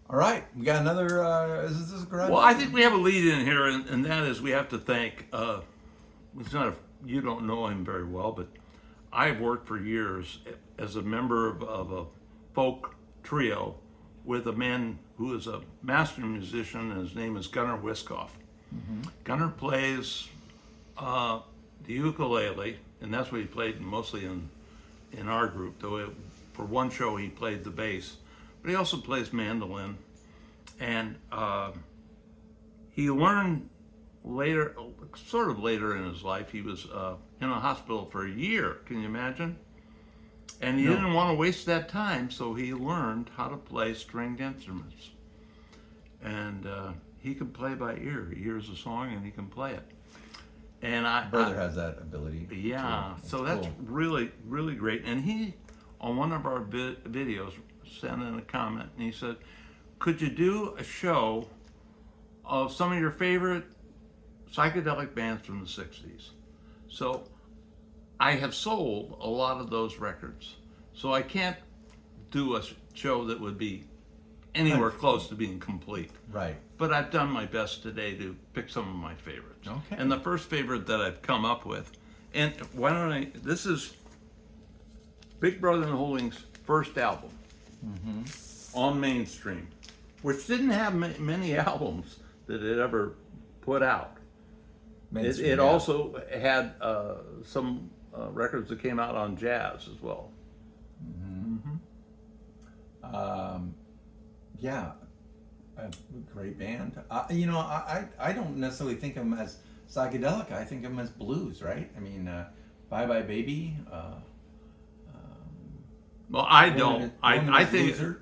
All right, we got another. Is this a garage? Well, I think we have a lead in here, and that is we have to thank. It's not a, you don't know him very well, but I've worked for years as a member of a folk trio with a man who is a master musician, and his name is Gunnar Wiskoff. Gunnar plays the ukulele, and that's what he played mostly in our group. Though for one show he played the bass, but he also plays mandolin, and he learned later, sort of later in his life, he was in a hospital for a year. Can you imagine? And he didn't want to waste that time, so he learned how to play stringed instruments. And he can play by ear. He hears a song and he can play it. And Brother has that ability. Yeah, too. so that's cool. really, really great. And he, on one of our videos, sent in a comment and he said, could you do a show of some of your favorite psychedelic bands from the 60s? So I have sold a lot of those records. So I can't do a show that would be anywhere close to being complete. Right. But I've done my best today to pick some of my favorites. Okay. And the first favorite that I've come up with, and why don't I, this is Big Brother and Holding's first album on Mainstream, which didn't have many albums that it ever put out. Mainstream, It yeah. also had some records that came out on Jazz as well. Yeah, a great band. I don't necessarily think of them as psychedelic. I think of them as blues, right? I mean, Bye Bye Baby. Well, I don't. I think. Loser.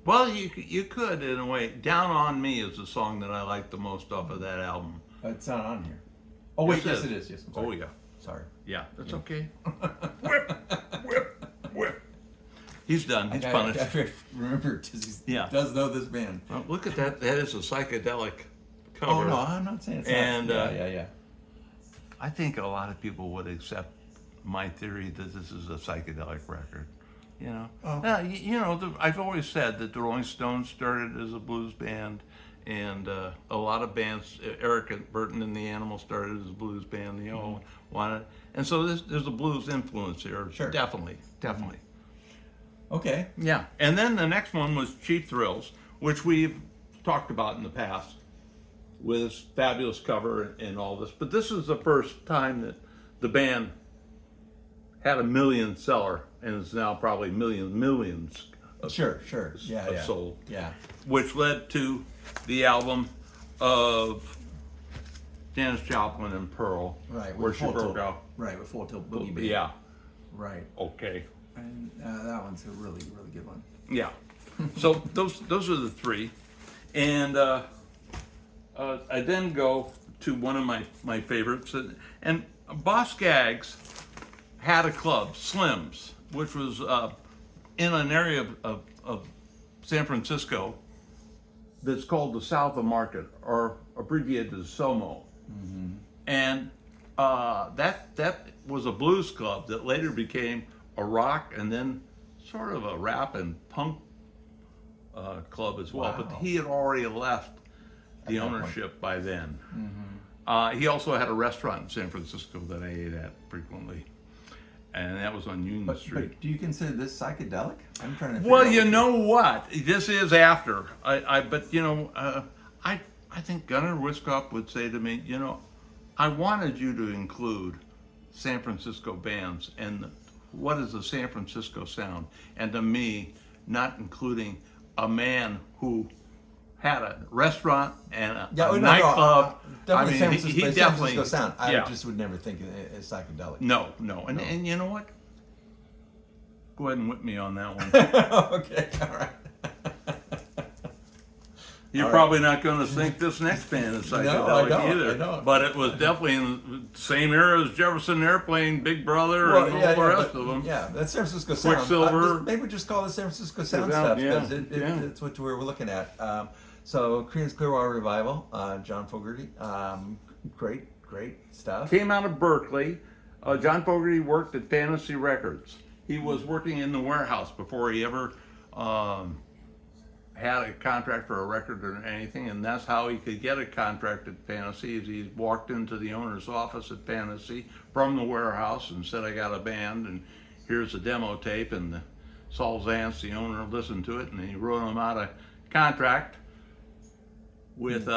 Well, you could in a way. Down on Me is the song that I like the most off of that album. It's not on here. Oh wait, Yes, yes it is. Yes, I'm Oh sorry. yeah, Sorry. yeah. That's okay. Whip. He's done. He's punished. I remember because he does know this band. Well, look at that. That is a psychedelic cover. Oh no, I'm not saying it's And, not. Yeah. I think a lot of people would accept my theory that this is a psychedelic record. You know, Oh. I've always said that the Rolling Stones started as a blues band, and a lot of bands, Eric Burton and the Animals started as a blues band. They all wanted, and so there's a blues influence here. Sure. Definitely. Okay. Yeah, and then the next one was Cheap Thrills, which we've talked about in the past with its fabulous cover and all this. But this is the first time that the band had a million seller, and it's now probably millions of, Sure. Yeah. sold, Yeah. which led to the album of Janis Joplin and Pearl, Right. where with she Full broke Tilt. out. Right, with Full Tilt Boogie Band. Yeah, Right. okay. And that one's a really, really good one. Yeah. So those are the three, and I then go to one of my favorites, and Boss Skaggs had a club, Slim's, which was in an area of San Francisco that's called the South of Market, or abbreviated as SOMO, and that was a blues club that later became a rock and then sort of a rap and punk club as well. Wow. But he had already left the that point. ownership by then. He also had a restaurant in San Francisco that I ate at frequently, and that was on Union Street. But do you consider this psychedelic? I'm trying to. Well, figure you out know what? This is after. But I think Gunnar Wiskoff would say to me, I wanted you to include San Francisco bands and what is the San Francisco sound, and to me, not including a man who had a restaurant and a nightclub. Definitely San Francisco, he San definitely Francisco sound. I yeah. just would never think it as psychedelic. No, and you know what? Go ahead and whip me on that one. Okay, all right. You're All probably not going to think this next band is psychedelic either. I don't. But it was definitely in the same era as Jefferson Airplane, Big Brother, and all the rest of them. Yeah, that's San Francisco sound. Quicksilver. Maybe we just call it San Francisco sound Sound, stuff yeah, because yeah. it's what we're looking at. So Creedence Clearwater Revival, John Fogerty, great stuff. Came out of Berkeley. John Fogerty worked at Fantasy Records. He was working in the warehouse before he ever had a contract for a record or anything, and that's how he could get a contract at Fantasy. Is he walked into the owner's office at Fantasy from the warehouse and said, "I got a band, and here's a demo tape." And Saul Zantz, the owner, listened to it, and he wrote him out a contract with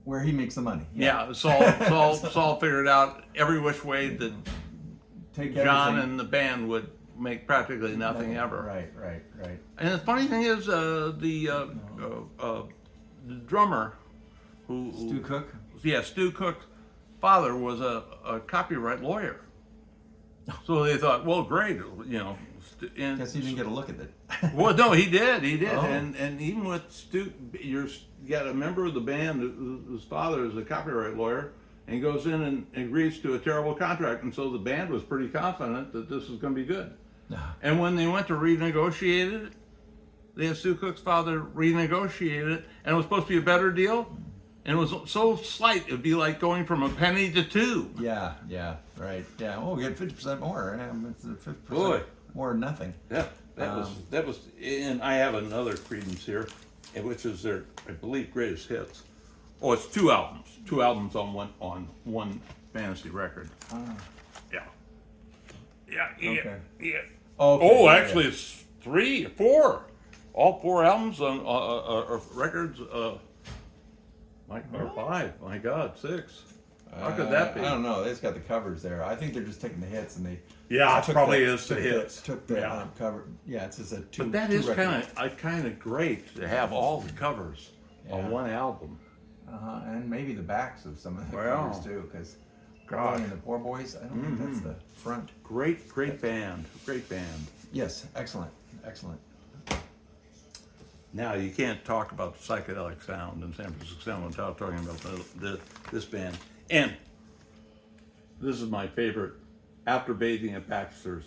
Where he makes the money. yeah. Saul figured out every which way that Take John everything. and the band would make practically nothing ever. Right. And the funny thing is, the drummer, who Stu Cook. Stu Cook's father was a copyright lawyer. So they thought, well, great, and Guess he didn't get a look at it. well, no, he did, Oh. and even with Stu, you got a member of the band whose father is a copyright lawyer, and he goes in and agrees to a terrible contract, and so the band was pretty confident that this was going to be good. And when they went to renegotiate it, they had Stu Cook's father renegotiate it, and it was supposed to be a better deal, and it was so slight, it'd be like going from a penny to two. Yeah, right. Yeah. Oh, we get 50% more. It's 50% Boy. more than nothing. That was, and I have another Creedence here, which is their, I believe, greatest hits. Oh, it's two albums on one Fantasy record. Yeah. Okay. Yeah. Okay, Actually, it's 3, 4. All 4 albums on records. Or 5. My God, 6. How could that be? I don't know. It's got the covers there. I think they're just taking the hits and they. Yeah, it took probably the- is the took hits. Took the Yeah. cover. Yeah, it's just a two. But that two is record. kind of great to have all the covers Yeah. on one album. And maybe the backs of some of the Well, covers too, because gosh. and the Poor Boys. I don't think that's the front. Great band. Great band. Yes, excellent. Now, you can't talk about the psychedelic sound in San Francisco Sound without talking about this band. And this is my favorite. After Bathing at Baxter's,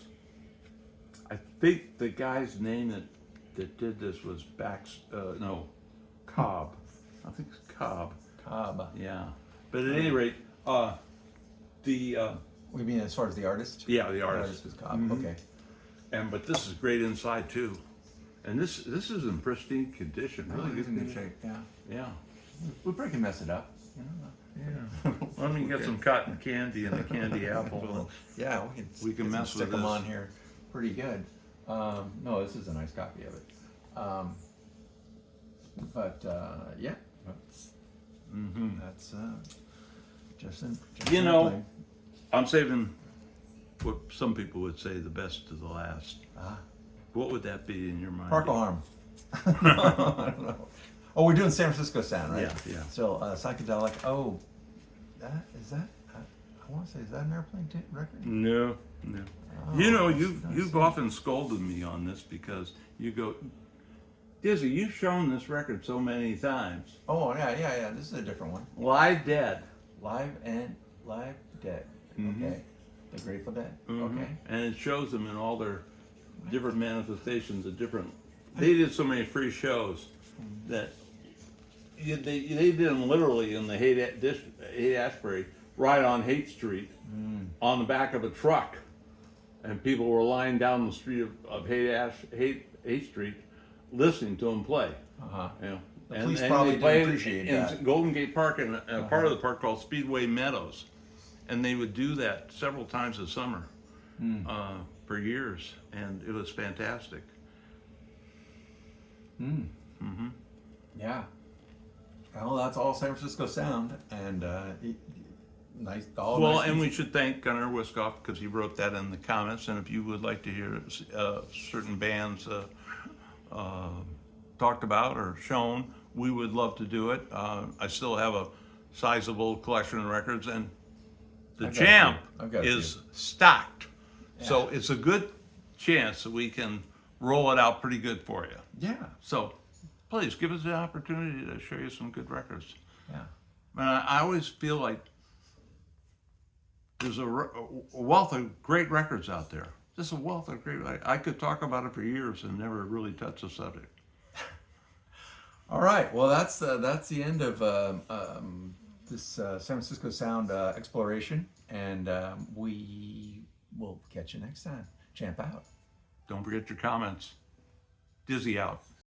I think the guy's name that did this was Cobb. I think it's Cobb. Cobb. Yeah. But at any rate, We mean as far as the artist? yeah, the The artist. was Cobb. Okay. But this is great inside too. And this is in pristine condition. Really It's good in good shape. Yeah. Yeah. We probably can mess it up. You know? Yeah. Let me get some cotton candy and a candy apple. Yeah, We can mess stick with them this. on here pretty good. No, this is a nice copy of it. Yeah, that's Jefferson. You know, Airplane. I'm saving what some people would say the best to the last. Ah. What would that be in your mind? Parkle Harm. I don't know. Oh, we're doing San Francisco Sound, right? Yeah. So psychedelic. Oh, that is that. I want to say, is that an Airplane record? No. Oh, You know, that's you've often scolded me on this because you go, Dizzy, you've shown this record so many times. Oh yeah. This is a different one. Live Dead. Live Dead. Okay. The Grateful Dead. Okay. And it shows them in all their different manifestations of different. They did so many free shows that they did them literally in the Haight-Ashbury, right on Haight Street, on the back of a truck, and people were lying down the street of Haight Street, listening to them play. Uh-huh. You know, The police probably they played didn't appreciate in that. Golden Gate Park and a part of the park called Speedway Meadows, and they would do that several times a summer for years, and it was fantastic. Yeah. Well, that's all San Francisco Sound, and nice. All Well, nice and we should thank Gunnar Wiskoff because he wrote that in the comments. And if you would like to hear certain bands talked about or shown, we would love to do it. I still have a sizable collection of records, and the I've got a Champ few. I've got a is few. stocked. So it's a good chance that we can roll it out pretty good for you. Yeah. So please give us the opportunity to show you some good records. Yeah. And I always feel like there's a wealth of great records out there. Just a wealth of great. I could talk about it for years and never really touch the subject. All right. Well, that's the end of this San Francisco Sound exploration, and we will catch you next time. Champ out. Don't forget your comments. Dizzy out.